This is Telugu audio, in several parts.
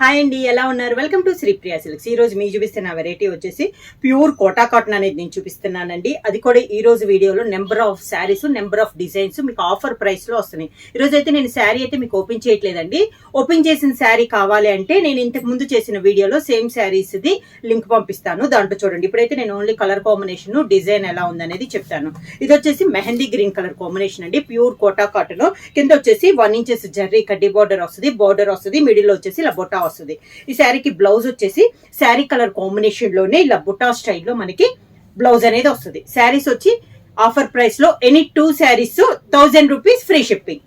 హాయ్ అండి, ఎలా ఉన్నారు? Welcome to Sripriya silks. ఈ రోజు మీకు చూపిస్తున్న వెరైటీ వచ్చేసి ప్యూర్ కోటా కాటన్ అనేది నేను చూపిస్తున్నానండి. అది కూడా ఈ రోజు వీడియోలో number of saris, number of designs మీకు ఆఫర్ ప్రైస్ లో వస్తున్నాయి. ఈ రోజు అయితే నేను శారీ అయితే మీకు ఓపెన్ చేయట్లేదండి. ఓపెన్ చేసిన శారీ కావాలి అంటే నేను ఇంతకు ముందు చేసిన వీడియోలో సేమ్ శారీస్ ది లింక్ పంపిస్తాను, దాంట్లో చూడండి. ఇప్పుడైతే నేను ఓన్లీ కలర్ కాంబినేషన్, డిజైన్ ఎలా ఉందనేది చెప్తాను. ఇది వచ్చేసి మెహందీ గ్రీన్ కలర్ కాంబినేషన్ అండి, ప్యూర్ కోటా కాటన్. కింద వచ్చేసి 1 ఇంచెస్ జర్రీ కడ్డీ బార్డర్ వస్తుంది, మిడిల్ లో వచ్చేసి ఇలా బొట్టా వస్తుంది. ఈ శారీకి బ్లౌజ్ వచ్చేసి శారీ కలర్ కాంబినేషన్ లోనే ఇలా బుటా స్టైల్లో మనకి బ్లౌజ్ అనేది వస్తుంది. శారీస్ వచ్చి ఆఫర్ ప్రైస్ లో any 2 saris 1000 rupees free shipping.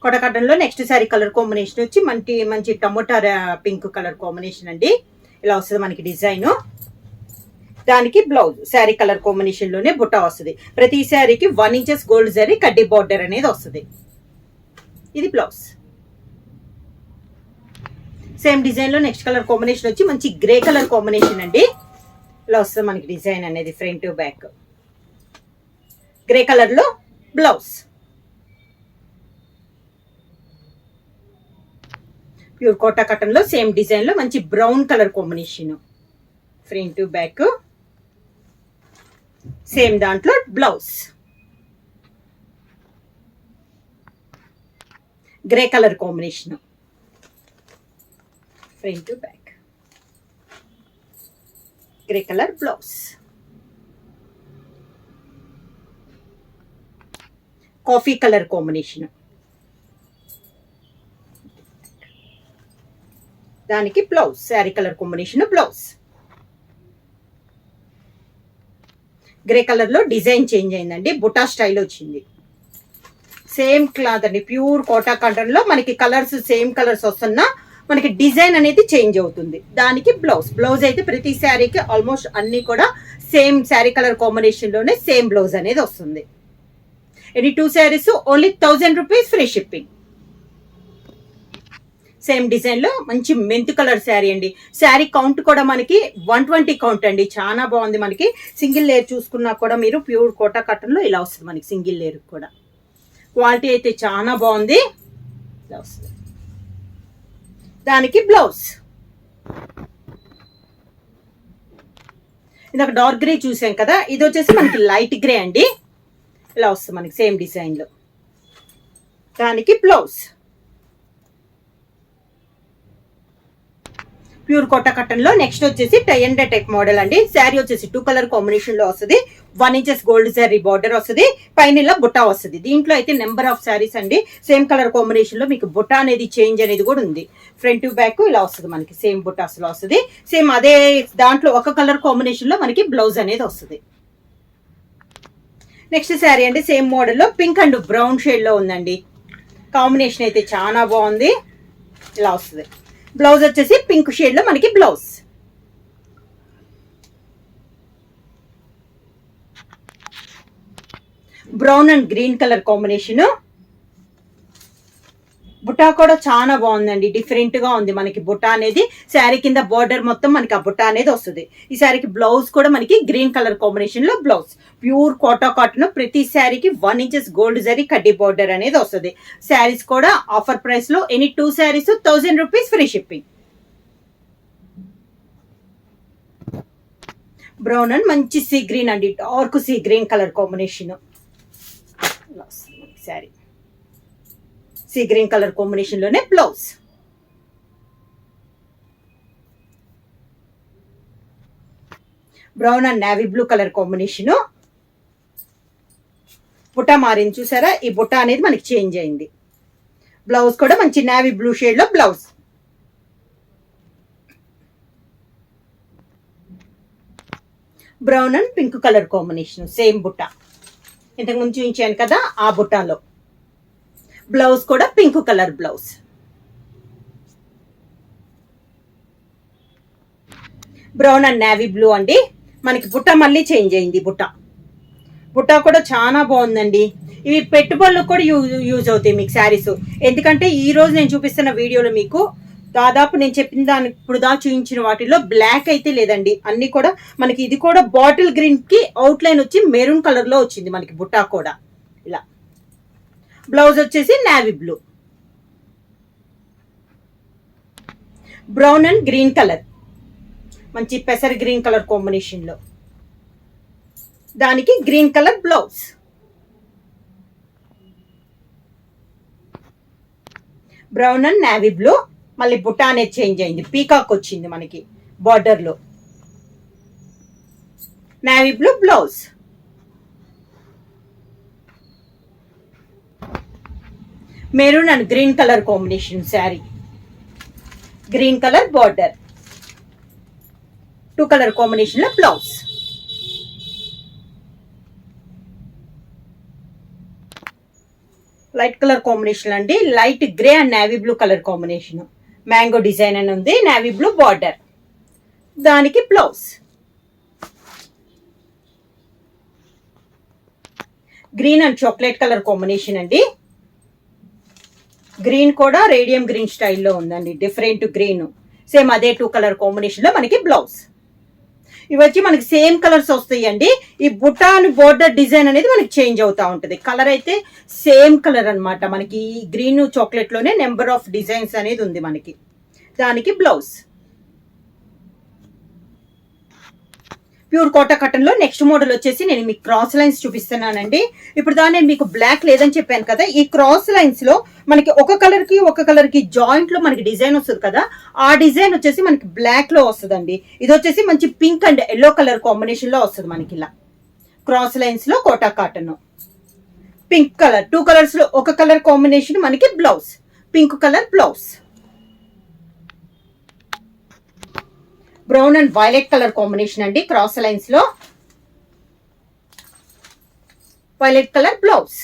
Kota cotton లో నెక్స్ట్ శారీ కలర్ కాంబినేషన్ వచ్చి మంచి టమోటా పింక్ కలర్ కాంబినేషన్ అండి. ఇలా వస్తుంది మనకి డిజైన్. దానికి బ్లౌజ్ శారీ కలర్ కాంబినేషన్ లోనే బుటా వస్తుంది. ప్రతి శారీకి 1 ఇంచెస్ గోల్డ్ జరీ కడ్డీ బార్డర్ అనేది వస్తుంది. ఇది బ్లౌజ్. సేమ్ డిజైన్ లో నెక్స్ట్ కలర్ కాంబినేషన్ వచ్చి మంచి గ్రే కలర్ కాంబినేషన్ అండి. ఇలా వస్తుంది మనకి డిజైన్ అనేది front to back. Grey colour లో బ్లౌజ్. ప్యూర్ కోటా కాటన్ లో సేమ్ డిజైన్ లో మంచి brown colour combination. Front to back same దాంట్లో blouse. Grey colour combination front to back. Grey colour blouse. Coffee colour combination. దానికి blouse sari colour combination blouse. Grey colour లో డిజైన్ చేంజ్ అయిందండి, బుటా స్టైల్ వచ్చింది. సేమ్ క్లాత్ అండి, ప్యూర్ కోటా కాటన్ లో మనకి కలర్స్ సేమ్ కలర్స్ వస్తున్నా మనకి డిజైన్ అనేది చేంజ్ అవుతుంది. దానికి బ్లౌజ్ అయితే ప్రతి శారీకి ఆల్మోస్ట్ అన్ని కూడా సేమ్ శారీ కలర్ కాంబినేషన్ లోనే సేమ్ బ్లౌజ్ అనేది వస్తుంది. Any 2 saris only 1000 rupees free shipping. Same design లో మంచి మెంత్ కలర్ శారీ అండి. శారీ కౌంట్ కూడా మనకి 120 కౌంట్ అండి, చాలా బాగుంది. మనకి సింగిల్ లేయర్ చూసుకున్నా కూడా మీరు ప్యూర్ కోటా కాటన్ లో ఇలా వస్తుంది మనకి సింగిల్ లేయర్ కూడా. క్వాలిటీ అయితే చాలా బాగుంది. ఇలా వస్తుంది. దానికి బ్లౌజ్. ఇందాక డార్క్ గ్రే చూసాం కదా, ఇది వచ్చేసి మనకి లైట్ గ్రే అండి. ఇలా వస్తుంది మనకి సేమ్ డిజైన్ లో. దానికి బ్లౌజ్. ప్యూర్ కోటా కాటన్ లో నెక్స్ట్ వచ్చేసి tie and dye type model అండి. శారీ వచ్చేసి 2 కలర్ కాంబినేషన్ లో వస్తుంది. 1 ఇంచెస్ గోల్డ్ శారీ బార్డర్ వస్తుంది, పైన ఇలా బుట్టా వస్తుంది. దీంట్లో అయితే నెంబర్ ఆఫ్ శారీస్ అండి. సేమ్ కలర్ కాంబినేషన్ లో మీకు బుట్టా అనేది చేంజ్ అనేది కూడా ఉంది. ఫ్రంట్ టు బ్యాక్ ఇలా వస్తుంది మనకి సేమ్ బుట్టాస్ లో వస్తుంది. సేమ్ అదే దాంట్లో ఒక కలర్ కాంబినేషన్ లో మనకి బ్లౌజ్ అనేది వస్తుంది. నెక్స్ట్ శారీ అండి, సేమ్ మోడల్ లో పింక్ అండ్ బ్రౌన్ షేడ్ లో ఉందండి. కాంబినేషన్ అయితే చాలా బాగుంది. ఇలా వస్తుంది. బ్లౌజ్ వచ్చేసి పింక్ షేడ్ లో మనకి blouse. Brown and green colour combination. Butta కూడా చాలా బాగుందండి, డిఫరెంట్ గా ఉంది మనకి బుట్టా అనేది. శారీ కింద బార్డర్ మొత్తం మనకి ఆ బుట్టా అనేది వస్తుంది. ఈ శారీకి బ్లౌజ్ కూడా మనకి గ్రీన్ కలర్ కాంబినేషన్ లో బ్లౌజ్. Pure Kota cotton. ప్రతి శారీకి 1 ఇంచెస్ గోల్డ్ జరీ కడ్డీ బార్డర్ అనేది వస్తుంది. శారీస్ కూడా ఆఫర్ ప్రైస్ లో any 2 saris 1000 rupees free shipping. Brown and మంచి సీ గ్రీన్ అండి, dark sea green colour combination. Sari sea green colour combination లోనే blouse. Brown and navy blue colour combination. Butta మారింది చూసారా, ఈ బుట్టా అనేది మనకి చేంజ్ అయింది. బ్లౌజ్ కూడా మంచి నేవీ బ్లూ షేడ్ లో blouse. Brown and pink colour combination same butta. ఇంతకు ముందు చూపించాను కదా ఆ బుట్టాలో. బ్లౌజ్ కూడా pink colour blouse. Brown and navy blue అండి. మనకి బుట్ట మళ్ళీ చేంజ్ అయింది. బుట్టా కూడా చాలా బాగుందండి. ఇవి పెట్టుబడులకు కూడా యూజ్ అవుతాయి మీకు శారీస్. ఎందుకంటే ఈ రోజు నేను చూపిస్తున్న వీడియోలో మీకు దాదాపు నేను చెప్పిన దాని ఇప్పుడు చూపించిన వాటిలో బ్లాక్ అయితే లేదండి, అన్ని కూడా మనకి. ఇది కూడా బాటిల్ గ్రీన్ కి అవుట్ లైన్ వచ్చి మెరూన్ కలర్ లో వచ్చింది మనకి బుట్టా కూడా. ఇలా బ్లౌజ్ వచ్చేసి navy blue. Brown and green colour, మంచి పెసర్ గ్రీన్ కలర్ కాంబినేషన్ లో, దానికి green colour blouse. Brown and navy blue, మళ్ళీ బుట్ట అనేది చేంజ్ అయింది, పీకాక్ వచ్చింది మనకి బార్డర్ లో. Navy blue blouse, maroon and green colour combination sari, green colour border, 2 colour combination లో బ్లౌజ్. లైట్ కలర్ కాంబినేషన్ అండి, light grey and navy blue colour combination, mango design అని ఉంది, నావీ బ్లూ బార్డర్, దానికి blouse. Green and chocolate colour combination అండి, గ్రీన్ కూడా రేడియం గ్రీన్ స్టైల్లో ఉందండి, డిఫరెంట్ గ్రీన్, సేమ్ అదే 2 కలర్ కాంబినేషన్ లో మనకి బ్లౌజ్. ఇవి వచ్చి మనకి సేమ్ కలర్స్ వస్తాయండి. ఈ బుటాన్ బోర్డర్ డిజైన్ అనేది మనకి చేంజ్ అవుతా ఉంటది. కలర్ అయితే సేమ్ కలర్ అన్నమాట. మనకి ఈ గ్రీన్ చాక్లెట్ లోనే నెంబర్ ఆఫ్ డిజైన్స్ అనేది ఉంది మనకి. దానికి బ్లౌజ్. ప్యూర్ కోటా కాటన్ లో నెక్స్ట్ మోడల్ వచ్చేసి నేను మీకు క్రాస్ లైన్స్ చూపిస్తున్నానండి. ఇప్పుడు దాన్ని నేను మీకు బ్లాక్ లేదని చెప్పాను కదా, ఈ క్రాస్ లైన్స్ లో మనకి ఒక కలర్ కి జాయింట్ లో మనకి డిజైన్ వస్తుంది కదా, ఆ డిజైన్ వచ్చేసి మనకి బ్లాక్ లో వస్తుందండి. ఇది వచ్చేసి మంచి pink and yellow colour combination లో వస్తుంది మనకి. ఇలా క్రాస్ లైన్స్ లో Kota cotton, pink colour, 2 colours లో ఒక కలర్ కాంబినేషన్ మనకి blouse, pink colour blouse. Brown and violet colour combination అండి, క్రాస్ లైన్స్ లో violet colour blouse.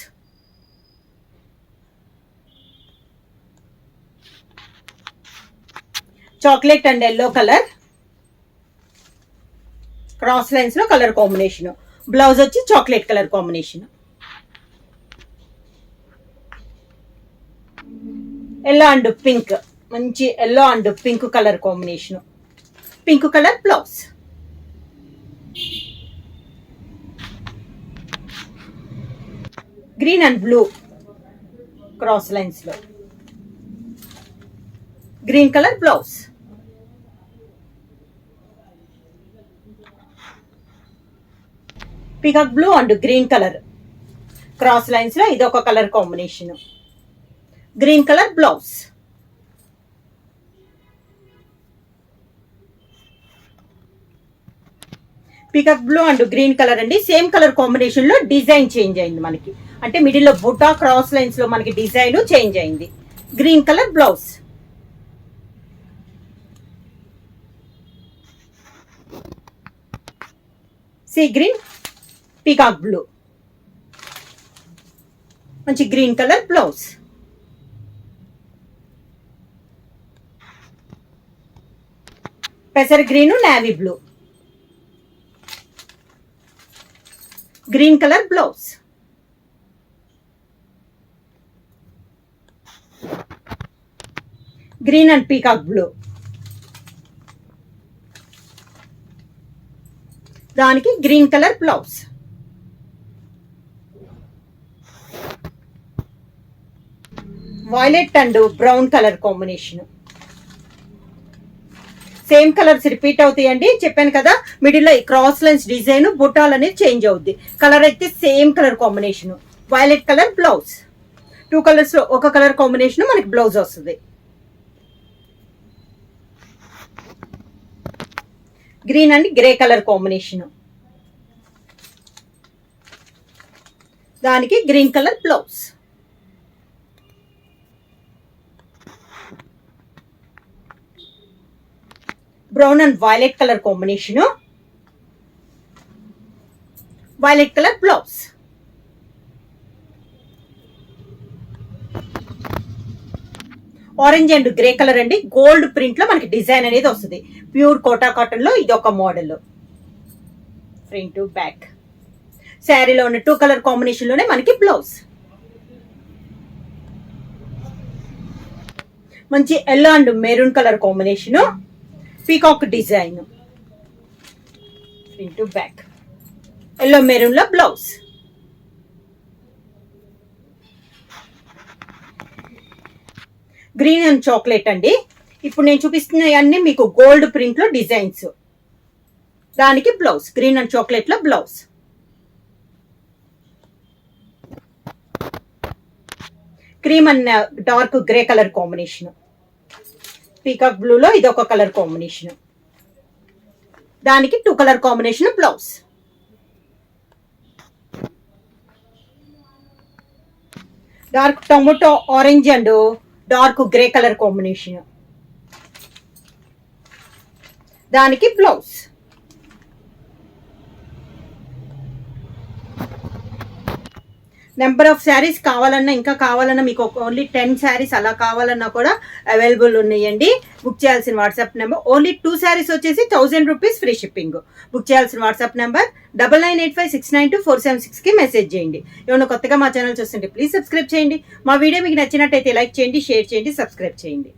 Chocolate and yellow colour cross lines లో కలర్ కాంబినేషన్, బ్లౌజ్ వచ్చి chocolate colour combination. Yellow and pink, మంచి yellow and pink colour combination, pink colour blouse. Green and blue cross lines లో green colour blouse. Peacock blue and green colour cross lines లో ఇది ఒక colour combination, green colour blouse. Peacock blue and green colour అండి, సేమ్ కలర్ కాంబినేషన్ లో డిజైన్ చేంజ్ అయింది మనకి. అంటే మిడిల్ లో బుట్టా క్రాస్ లైన్స్ లో మనకి డిజైన్ చేంజ్ అయింది. Green colour blouse, sea green, peacock blue, మంచి గ్రీన్ కలర్ బ్లౌజ్. పెసర్ green, navy blue, green colour blouse. Green and peacock blue, దానికి green colour blouse. Violet and brown colour combination, same colours repeat అవుతాయండి. చెప్పాను కదా, మిడిల్ లో క్రాస్ లైన్స్ డిజైన్ బుటాల్ అనేది చేంజ్ అవుద్ది. కలర్ అయితే same colour combination, violet colour blouse. 2 colours లో ఒక కలర్ కాంబినేషన్ మనకి బ్లౌజ్ వస్తుంది. Green and grey colour combination, దానికి green colour blouse. Brown and violet colour combination, violet colour blouse. Orange and grey colour అండి, గోల్డ్ ప్రింట్ లో మనకి డిజైన్ అనేది వస్తుంది. ప్యూర్ కోటా కాటన్ లో ఇది ఒక మోడల్. ఫ్రంట్ టు బ్యాక్ శారీలో ఉన్న 2 కలర్ కాంబినేషన్ లోనే మనకి బ్లౌజ్. మంచి yellow and maroon colour combination, peacock design, front to back yellow maroon లో బ్లౌజ్. గ్రీన్ అండ్ చాక్లెట్ అండి, ఇప్పుడు నేను చూపిస్తున్నవన్నీ మీకు గోల్డ్ ప్రింట్ లో డిజైన్స్. దానికి బ్లౌజ్ గ్రీన్ అండ్ చాక్లెట్ లో blouse. Cream and dark grey colour combination. Peacock blue లో ఇది ఒక కలర్ కాంబినేషన్. దానికి 2 colour combination blouse. Dark tomato orange and dark grey colour combination. దానికి బ్లౌజ్. నెంబర్ ఆఫ్ శారీస్ కావాలన్నా ఇంకా కావాలన్నా మీకు ఓన్లీ 10 శారీస్ అలా కావాలన్నా కూడా అవైలబుల్ ఉన్నాయండి. బుక్ చేయాల్సిన వాట్సాప్ నెంబర్ ఓన్లీ 2 శారీస్ వచ్చేసి 1000 రూపీస్ ఫ్రీ షిప్పింగ్. బుక్ చేయాల్సిన వాట్సాప్ నెంబర్ 9985692476కి మెసేజ్ చేయండి. ఏమైనా కొత్తగా మా ఛానల్ చూస్తుంటే ప్లీజ్ సబ్స్క్రైబ్ చేయండి. మా వీడియో మీకు నచ్చినట్టయితే లైక్ చేయండి, షేర్ చేయండి, సబ్స్క్రైబ్ చేయండి.